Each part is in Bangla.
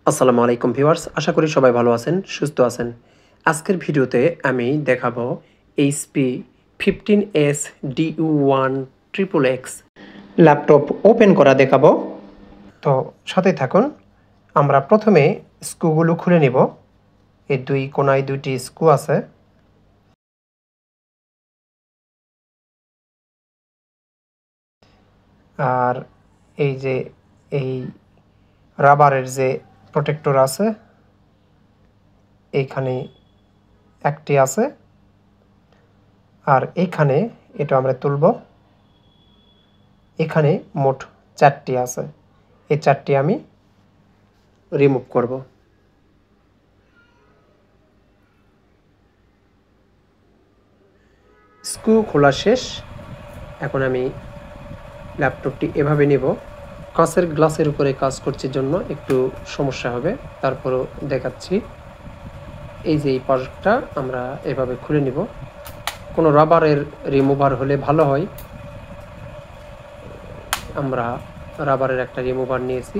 আসসালামু আলাইকুম ভিউয়ার্স, আশা করি সবাই ভালো আছেন, সুস্থ আছেন। আজকের ভিডিওতে আমি দেখাবো HP 15S DU1 XXX laptop open করা দেখাবো। তো সাথে থাকুন। আমরা প্রথমে স্ক্রুগুলো খুলে নিব। এই দুই কোনায় দুইটি স্ক্রু আছে। আর এই যে এই রাবারের যে প্রোটেক্টর আছে, এইখানে একটি আছে, আর এইখানে এটা আমরা তুলব। এখানে মোট 4টি আছে, এই 4টি আমি রিমুভ করব। স্ক্রু খোলা শেষ। এখন আমি ল্যাপটপটি এভাবে নেব। কাঁচের গ্লাসের উপরে কাজ করছে জন্য একটু সমস্যা হবে, তারপরও দেখাচ্ছি। এই যে এই পার্টটা আমরা এভাবে খুলে নিব। কোনো রাবারের রিমুভার হলে ভালো হয়। আমরা রাবারের একটা রিমুভার নিয়েছি।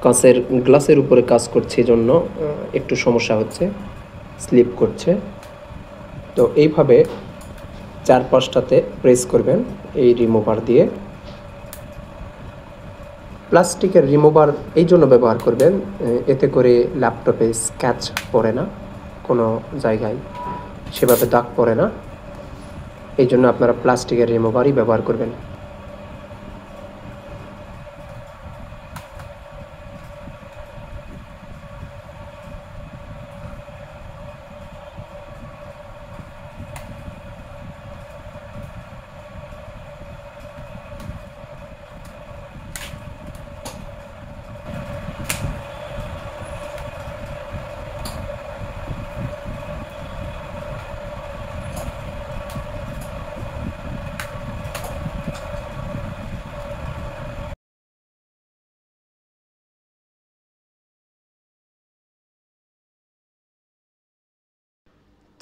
কাঁচের গ্লাসের উপরে কাজ করছে জন্য একটু সমস্যা হচ্ছে, স্লিপ করছে। তো এইভাবে 4-5টাতে প্রেস করবেন এই রিমুভার দিয়ে। প্লাস্টিকের রিমুভার এই জন্য ব্যবহার করবেন, এতে করে ল্যাপটপে স্ক্র্যাচ পড়ে না, কোনো জায়গায় সেভাবে দাগ পড়ে না। এই জন্য আপনারা প্লাস্টিকের রিমুভারই ব্যবহার করবেন।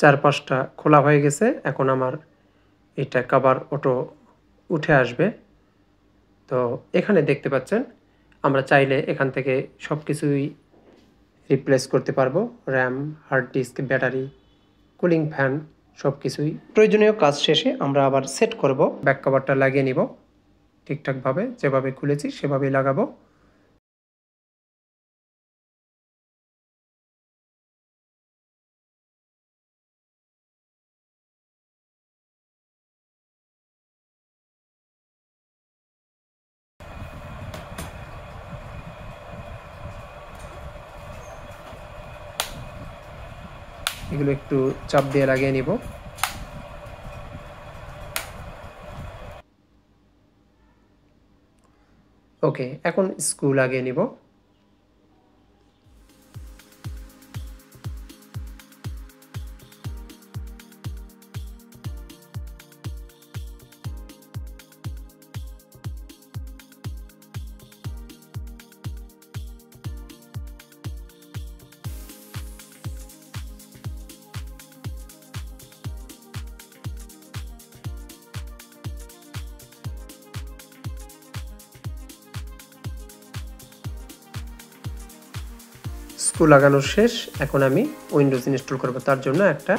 চার পাঁচটা খোলা হয়ে গেছে। এখন আমার এটা কভার অটো উঠে আসবে। তো এখানে দেখতে পাচ্ছেন, আমরা চাইলে এখান থেকে সব কিছুই রিপ্লেস করতে পারবো। RAM, hard disk, battery, cooling fan, সব কিছুই। প্রয়োজনীয় কাজ শেষে আমরা আবার সেট করব। ব্যাক কভারটা লাগিয়ে নিব ঠিকঠাকভাবে, যেভাবে খুলেছি সেভাবেই লাগাবো। এগুলো একটু চাপ দিয়ে লাগিয়ে নিব। ওকে, এখন স্ক্রু লাগিয়ে নিব। স্ক্রু লাগানো শেষ। এখন আমি উইন্ডোজ ইনস্টল করব। তার জন্য একটা